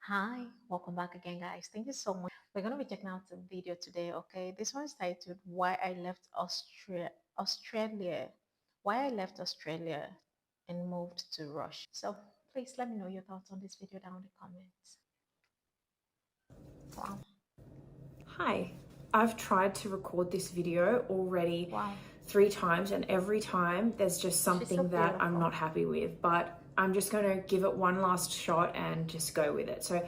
Hi, welcome back again, guys. Thank you so much. We're going to be checking out the video today, okay? This one is titled Why I Left Australia. Why I left Australia and moved to Russia. So please let me know your thoughts on this video down in the comments. Wow. Hi, I've tried to record this video already Wow. 3 times, and every time there's just something that I'm beautiful. not happy with, but I'm just going to give it one last shot and just go with it. So,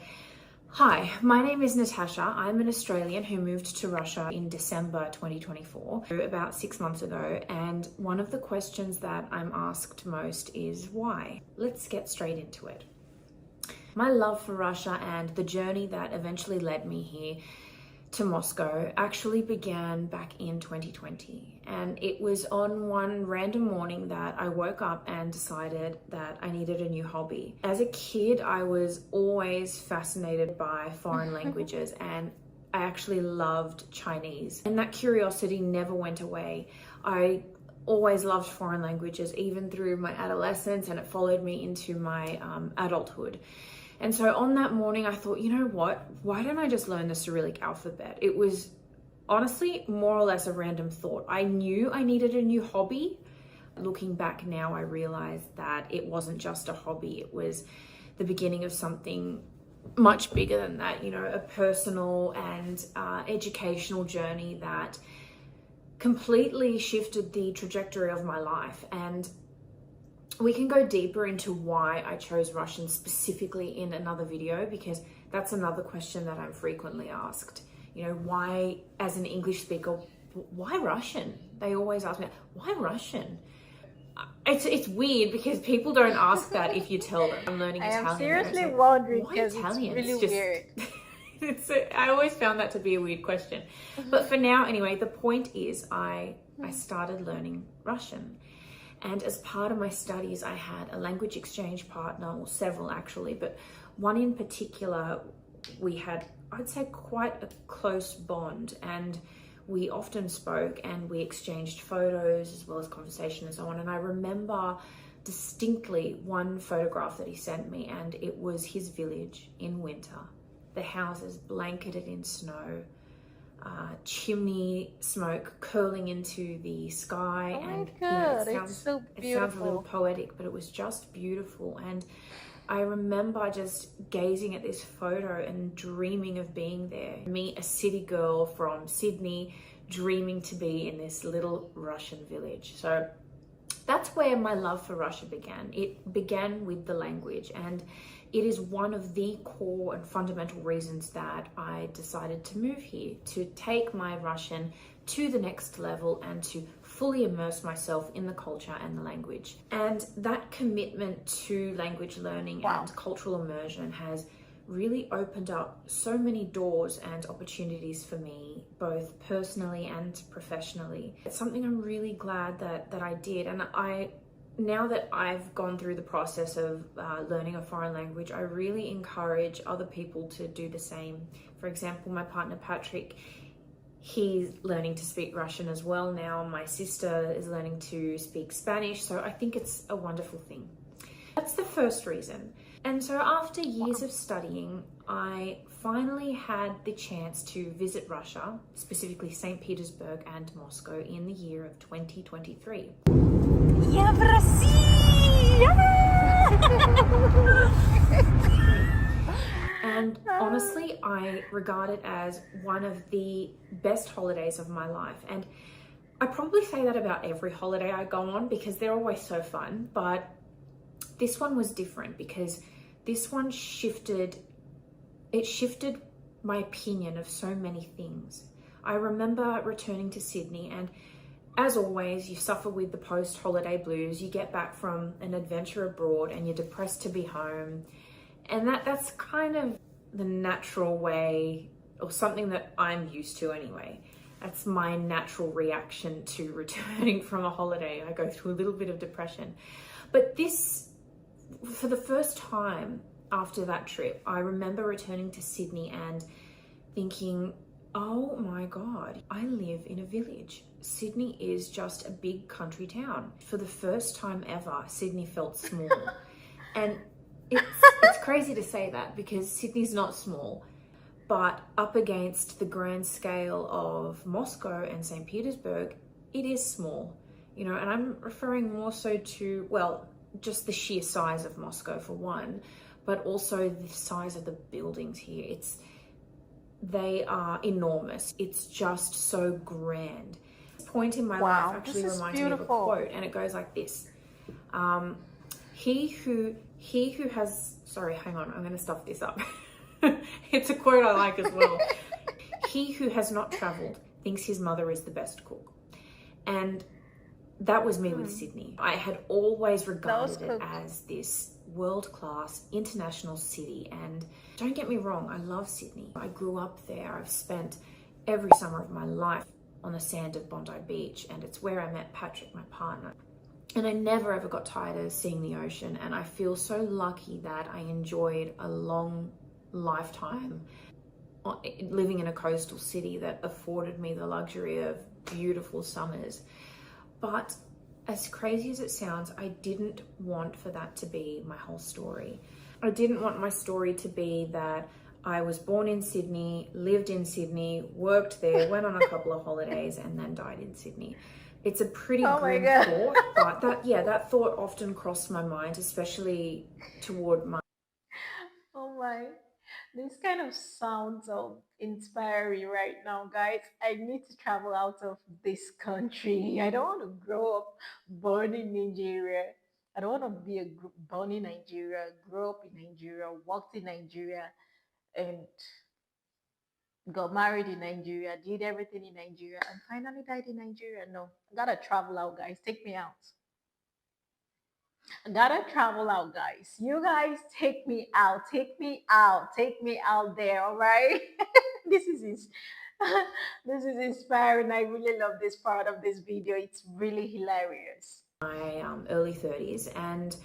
hi, my name is Natasha. I'm an Australian who moved to Russia in December 2024, about 6 months ago, and one of the questions that I'm asked most is why? Let's get straight into it. My love for Russia and the journey that eventually led me here to Moscow actually began back in 2020, and it was on one random morning that I woke up and decided that I needed a new hobby. As a kid, I was always fascinated by foreign languages, and I actually loved Chinese, and that curiosity never went away. I always loved foreign languages, even through my adolescence, and it followed me into my adulthood. And so on that morning, I thought, you know what? Why don't I just learn the Cyrillic alphabet? It was honestly more or less a random thought. I knew I needed a new hobby. Looking back now, I realized that it wasn't just a hobby. It was the beginning of something much bigger than that, you know, a personal and educational journey that completely shifted the trajectory of my life. And we can go deeper into why I chose Russian specifically in another video, because that's another question that I'm frequently asked. You know, why, as an English speaker, why Russian? They always ask me, why Russian? It's weird because people don't ask that if you tell them. I'm learning Italian. I am seriously wondering why because Italian? it's really weird. I always found that to be a weird question. But for now, anyway, the point is I started learning Russian. And as part of my studies, I had a language exchange partner, or several actually, but one in particular, we had, I'd say, quite a close bond, and we often spoke and we exchanged photos as well as conversation and so on. And I remember distinctly one photograph that he sent me, and it was his village in winter, the houses blanketed in snow, chimney smoke curling into the sky. Oh my And God, it it's so it beautiful. sounds a little poetic, but it was just beautiful. And I remember just gazing at this photo and dreaming of being there. Me, a city girl from Sydney, dreaming to be in this little Russian village. So that's where my love for Russia began. It began with the language, and it is one of the core and fundamental reasons that I decided to move here, to take my Russian to the next level and to fully immerse myself in the culture and the language. And that commitment to language learning and cultural immersion has really opened up so many doors and opportunities for me, both personally and professionally. It's something I'm really glad that I did. And now that I've gone through the process of learning a foreign language, I really encourage other people to do the same. For example, my partner Patrick, he's learning to speak Russian as well now. My sister is learning to speak Spanish. So I think it's a wonderful thing. That's the first reason. And so after years of studying, I finally had the chance to visit Russia, specifically St. Petersburg and Moscow, in the year of 2023. Я в России! And honestly, I regard it as one of the best holidays of my life. And I probably say that about every holiday I go on because they're always so fun, but this one was different because this one shifted my opinion of so many things. I remember returning to Sydney, and as always, you suffer with the post-holiday blues. You get back from an adventure abroad and you're depressed to be home. And that's kind of the natural way, or something that I'm used to anyway. That's my natural reaction to returning from a holiday. I go through a little bit of depression. But this, for the first time after that trip, I remember returning to Sydney and thinking, oh my God, I live in a village. Sydney is just a big country town. For the first time ever, Sydney felt small. And It's crazy to say that because Sydney's not small, but up against the grand scale of Moscow and St. Petersburg, it is small, you know, and I'm referring more so to, well, just the sheer size of Moscow for one, but also the size of the buildings here. They are enormous. It's just so grand. This point in my life Wow, this actually is reminds me of a beautiful. quote, and it goes like this. Um, he who has, sorry, hang on, I'm going to stuff this up. It's a quote I like as well. He who has not traveled thinks his mother is the best cook. And that was me with Sydney. I had always That was regarded it cooked. as this world-class international city. And don't get me wrong, I love Sydney. I grew up there. I've spent every summer of my life on the sand of Bondi Beach, and it's where I met Patrick, my partner. And I never ever got tired of seeing the ocean. And I feel so lucky that I enjoyed a long lifetime living in a coastal city that afforded me the luxury of beautiful summers. But as crazy as it sounds, I didn't want for that to be my whole story. I didn't want my story to be that I was born in Sydney, lived in Sydney, worked there, went on a couple of holidays, and then died in Sydney. It's a pretty Oh my grim God. thought, but that thought often crossed my mind, especially toward my Oh my. This kind of sounds inspiring right now, guys. I need to travel out of this country. I don't want to grow up born in Nigeria. I don't want to be born in Nigeria, grow up in Nigeria, worked in Nigeria, and got married in Nigeria, did everything in Nigeria, and finally died in Nigeria. No, I gotta travel out, guys. Take me out. I gotta travel out, guys. You guys take me out. Take me out. Take me out there, all right? this is ins- this is inspiring. I really love this part of this video. It's really hilarious. early 30s, and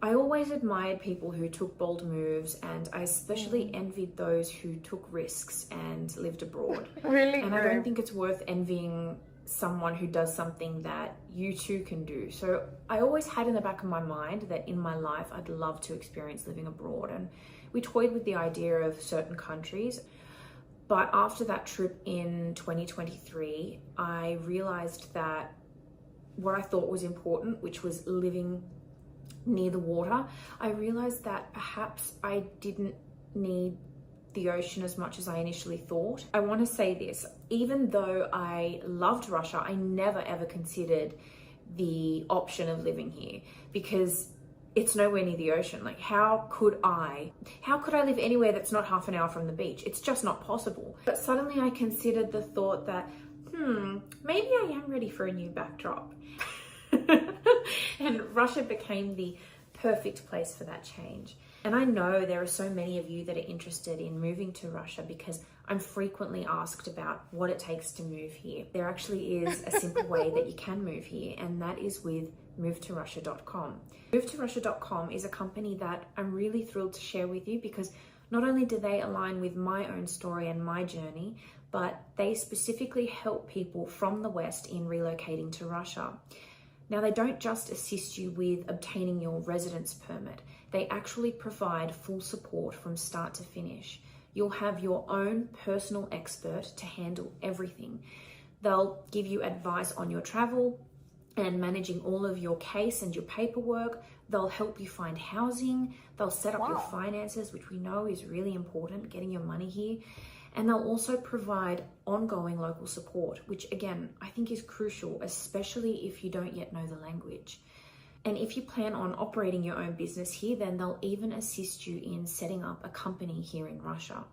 I always admired people who took bold moves, and I especially Mm. envied those who took risks and lived abroad. Really And I don't good. think it's worth envying someone who does something that you too can do. So I always had in the back of my mind that in my life I'd love to experience living abroad, and we toyed with the idea of certain countries. But after that trip in 2023, I realized that what I thought was important, which was living near the water, I realized that perhaps I didn't need the ocean as much as I initially thought. I want to say this, even though I loved Russia, I never ever considered the option of living here because it's nowhere near the ocean. Like how could I live anywhere that's not half an hour from the beach? It's just not possible. But suddenly I considered the thought that maybe I am ready for a new backdrop. And Russia became the perfect place for that change. And I know there are so many of you that are interested in moving to Russia because I'm frequently asked about what it takes to move here. There actually is a simple way that you can move here, and that is with movetorussia.com. Movetorussia.com is a company that I'm really thrilled to share with you because not only do they align with my own story and my journey, but they specifically help people from the West in relocating to Russia. Now, they don't just assist you with obtaining your residence permit, they actually provide full support from start to finish. You'll have your own personal expert to handle everything. They'll give you advice on your travel and managing all of your case and your paperwork. They'll help you find housing. They'll set up your finances, which we know is really important, getting your money here. And they'll also provide ongoing local support, which again, I think is crucial, especially if you don't yet know the language. And if you plan on operating your own business here, then they'll even assist you in setting up a company here in Russia.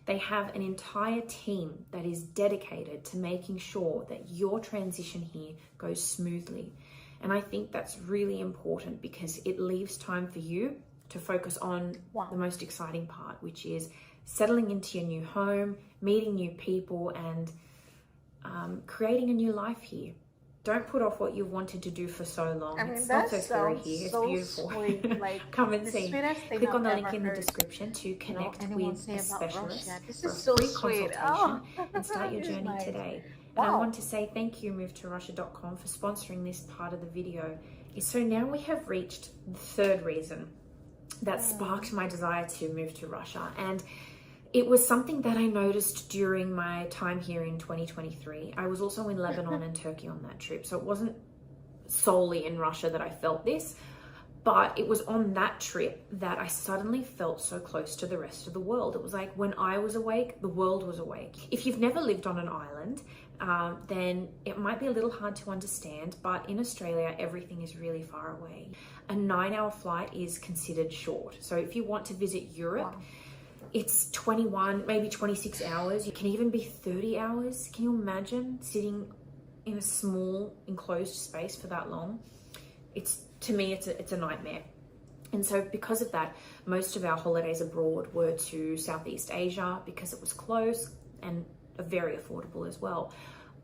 They have an entire team that is dedicated to making sure that your transition here goes smoothly. And I think that's really important because it leaves time for you to focus on the most exciting part, which is settling into your new home, meeting new people, and creating a new life here. Don't put off what you've wanted to do for so long. I mean, It's that not so scary sounds here. It's so beautiful. sweet. Like Come it's and the see. sweetest thing Click I've on the link ever in the heard. description to connect Anyone with say a about specialist Russia? This for a is so free sweet. consultation Oh, and start your this is journey nice. today. And I Wow. want to say thank you, movetorussia.com, for sponsoring this part of the video. So now we have reached the third reason. that sparked my desire to move to Russia. And it was something that I noticed during my time here in 2023. I was also in Lebanon and Turkey on that trip. So it wasn't solely in Russia that I felt this, but it was on that trip that I suddenly felt so close to the rest of the world. It was like when I was awake, the world was awake. If you've never lived on an island, then it might be a little hard to understand, but in Australia, everything is really far away. A 9-hour flight is considered short. So if you want to visit Europe, it's 21, maybe 26 hours. It can even be 30 hours. Can you imagine sitting in a small enclosed space for that long? To me, it's a nightmare. And so because of that, most of our holidays abroad were to Southeast Asia because it was close and very affordable as well.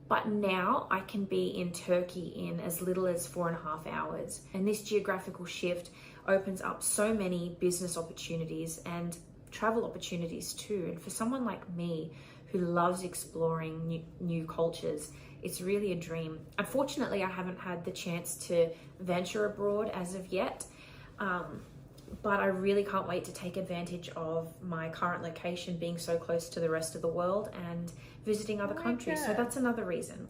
But now I can be in Turkey in as little as 4.5 hours. And this geographical shift opens up so many business opportunities and travel opportunities too. And for someone like me who loves exploring new cultures, it's really a dream. Unfortunately, I haven't had the chance to venture abroad as of yet, but I really can't wait to take advantage of my current location being so close to the rest of the world and visiting other countries. So that's another reason.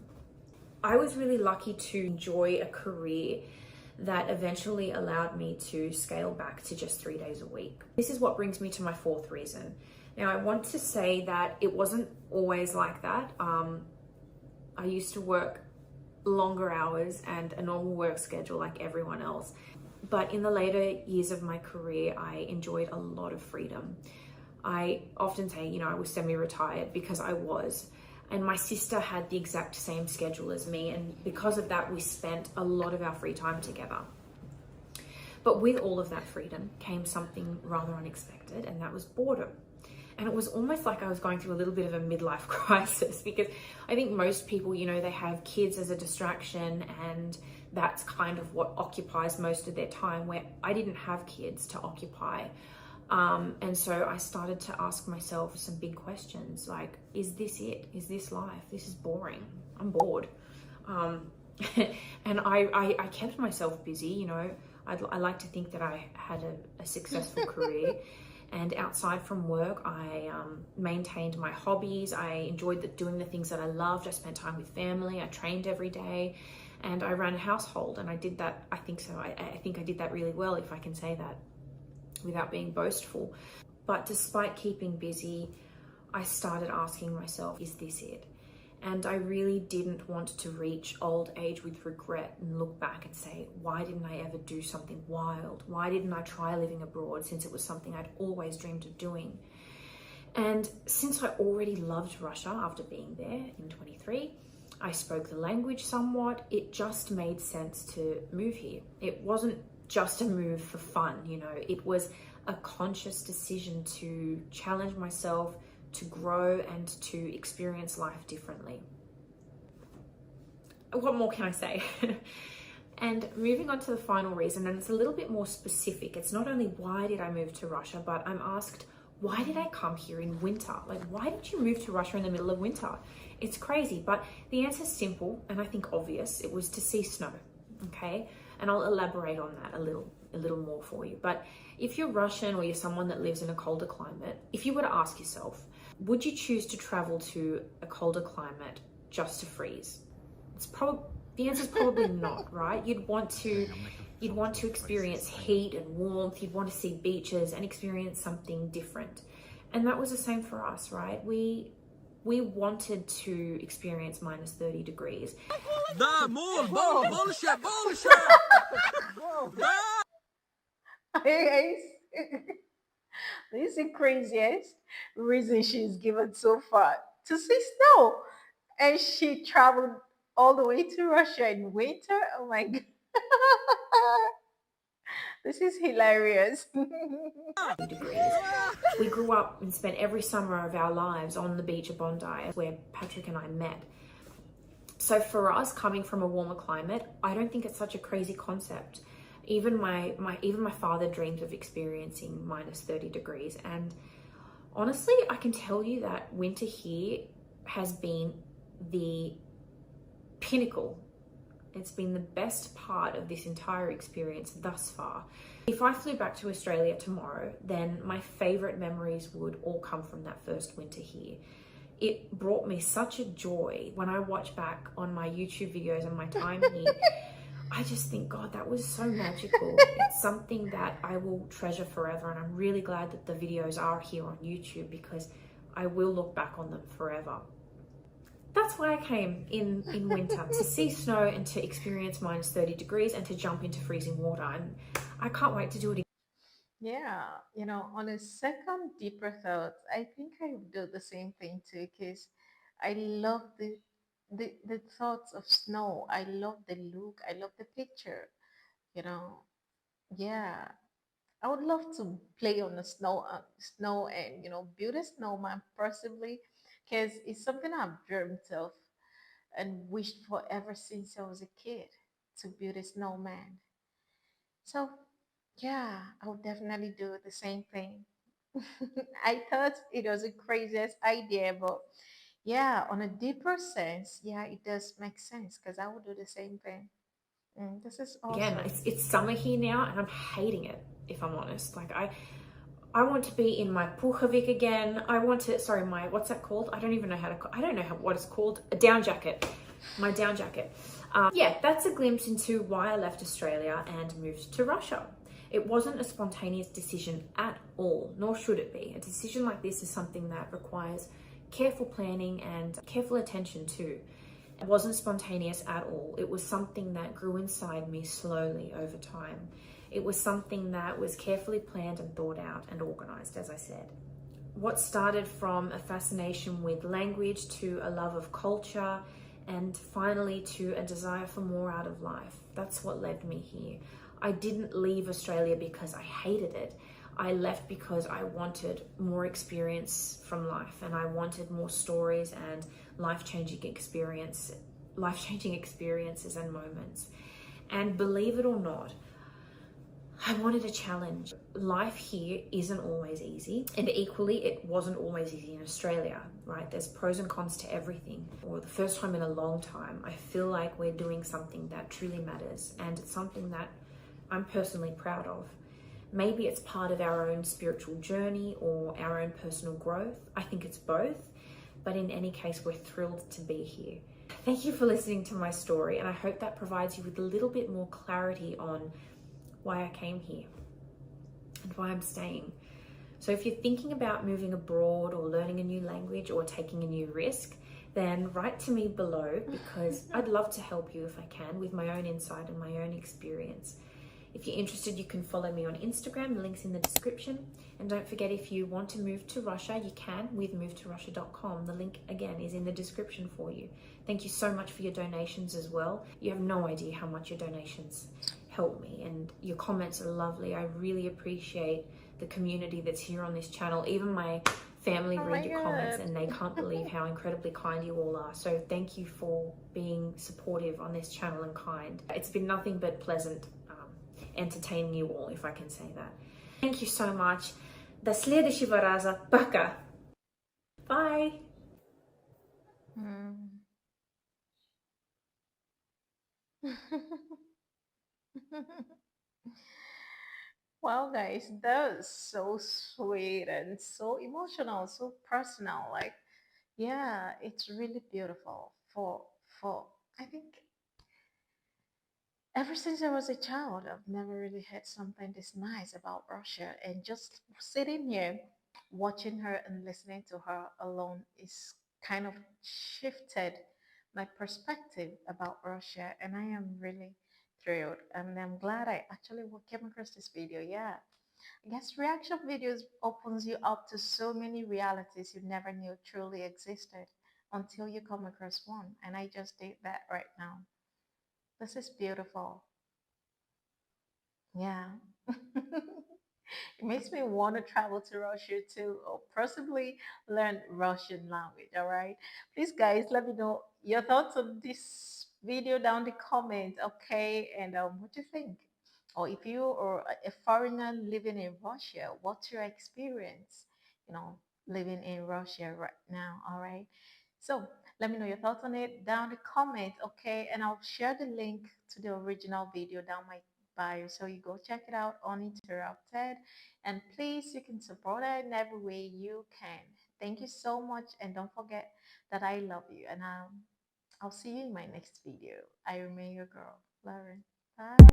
I was really lucky to enjoy a career that eventually allowed me to scale back to just 3 days a week. This is what brings me to my fourth reason. Now, I want to say that it wasn't always like that. I used to work longer hours and a normal work schedule like everyone else. But in the later years of my career, I enjoyed a lot of freedom. I often say, I was semi-retired because I was. And my sister had the exact same schedule as me. And because of that, we spent a lot of our free time together. But with all of that freedom came something rather unexpected, and that was boredom. And it was almost like I was going through a little bit of a midlife crisis, because I think most people, they have kids as a distraction, and that's kind of what occupies most of their time, where I didn't have kids to occupy. And so I started to ask myself some big questions like, is this it? Is this life? This is boring. I'm bored. And I kept myself busy, I like to think that I had a successful career. And outside from work, I maintained my hobbies. I enjoyed doing the things that I loved. I spent time with family. I trained every day, and I ran a household. And I did that. I think so. I think I did that really well, if I can say that without being boastful. But despite keeping busy, I started asking myself, is this it? And I really didn't want to reach old age with regret and look back and say, why didn't I ever do something wild? Why didn't I try living abroad, since it was something I'd always dreamed of doing? And since I already loved Russia after being there in 23, I spoke the language somewhat, it just made sense to move here. It wasn't just a move for fun, it was a conscious decision to challenge myself, to grow and to experience life differently. What more can I say? And moving on to the final reason, and it's a little bit more specific. It's not only why did I move to Russia, but I'm asked, why did I come here in winter? Like, why did you move to Russia in the middle of winter? It's crazy, but the answer's simple and I think obvious. It was to see snow, okay? And I'll elaborate on that a little more for you. But if you're Russian or you're someone that lives in a colder climate, if you were to ask yourself, would you choose to travel to a colder climate just to freeze? The answer is probably not, right? You'd want to experience heat and warmth. You'd want to see beaches and experience something different. And that was the same for us, right? We wanted to experience minus 30 degrees. Bullshit. Guys, this is the craziest reason she's given so far, to see snow. And she traveled all the way to Russia in winter. Oh my God. This is hilarious. Degrees. We grew up and spent every summer of our lives on the beach of Bondi, where Patrick and I met. So for us, coming from a warmer climate, I don't think it's such a crazy concept. Even my father dreams of experiencing minus 30 degrees. And honestly, I can tell you that winter here has been the pinnacle It's been the best part of this entire experience thus far. If I flew back to Australia tomorrow, then my favourite memories would all come from that first winter here. It brought me such a joy when I watch back on my YouTube videos and my time here. I just think, God, that was so magical. It's something that I will treasure forever. And I'm really glad that the videos are here on YouTube because I will look back on them forever. That's why I came in winter, to see snow and to experience minus 30 degrees and to jump into freezing water. And I can't wait to do it again. Yeah, on a second deeper thought, I think I would do the same thing too, because I love the thoughts of snow. I love the look. I love the picture. You know, yeah, I would love to play on the snow and build a snowman possibly, because it's something I've dreamt of and wished for ever since I was a kid to build a snowman. So yeah, I would definitely do the same thing. I thought it was the craziest idea, but yeah, on a deeper sense, yeah, it does make sense because I would do the same thing. This is Again, awesome. it's summer here now and I'm hating it, if I'm honest. Like I want to be in my puhavik again. I want to, sorry, my, what's that called? I don't even know how to, I don't know what it's called. A down jacket. My down jacket. Yeah, that's a glimpse into why I left Australia and moved to Russia. It wasn't a spontaneous decision at all, nor should it be. A decision like this is something that requires careful planning and careful attention too. It wasn't spontaneous at all. It was something that grew inside me slowly over time. It was something that was carefully planned and thought out and organized, as I said. What started from a fascination with language to a love of culture and finally to a desire for more out of life. That's what led me here. I didn't leave Australia because I hated it. I left because I wanted more experience from life and I wanted more stories and life-changing experiences and moments. And believe it or not, I wanted a challenge. Life here isn't always easy, and equally, it wasn't always easy in Australia, right? There's pros and cons to everything. Or the first time in a long time, I feel like we're doing something that truly matters, and it's something that I'm personally proud of. Maybe it's part of our own spiritual journey or our own personal growth. I think it's both, but in any case, we're thrilled to be here. Thank you for listening to my story, and I hope that provides you with a little bit more clarity on why I came here and why I'm staying. So if you're thinking about moving abroad or learning a new language or taking a new risk, then write to me below because I'd love to help you if I can with my own insight and my own experience. If you're interested, you can follow me on Instagram. The link's in the description. And don't forget, if you want to move to Russia, you can with movetorussia.com. The link, again, is in the description for you. Thank you so much for your donations as well. You have no idea how much your donations help me, and your comments are lovely. I really appreciate the community that's here on this channel. Even my family Oh read my your comments god. and they can't believe how incredibly kind you all are. So thank you for being supportive on this channel and kind. It's been nothing but pleasant entertaining you all, if I can say that. Thank you so much. До следующего раза. Пока. Bye. Hmm. Wow, guys, that was so sweet and so emotional, so personal. Like, yeah, it's really beautiful. For I think ever since I was a child, I've never really had something this nice about Russia. And just sitting here, watching her and listening to her alone is kind of shifted my perspective about Russia. And I am really thrilled. And I'm glad I actually came across this video. Yeah. I guess reaction videos opens you up to so many realities you never knew truly existed until you come across one. And I just did that right now. This is beautiful. Yeah. It makes me want to travel to Russia too, or possibly learn Russian language. All right. Please, guys, let me know your thoughts on this video down the comment. Okay. And what do you think? Or if you are a foreigner living in Russia, what's your experience, living in Russia right now? All right. So let me know your thoughts on it down in the comment, okay? And I'll share the link to the original video down my bio. So you go check it out uninterrupted. And please, you can support it in every way you can. Thank you so much. And don't forget that I love you. And I'll see you in my next video. I remain your girl, Lauren. Bye.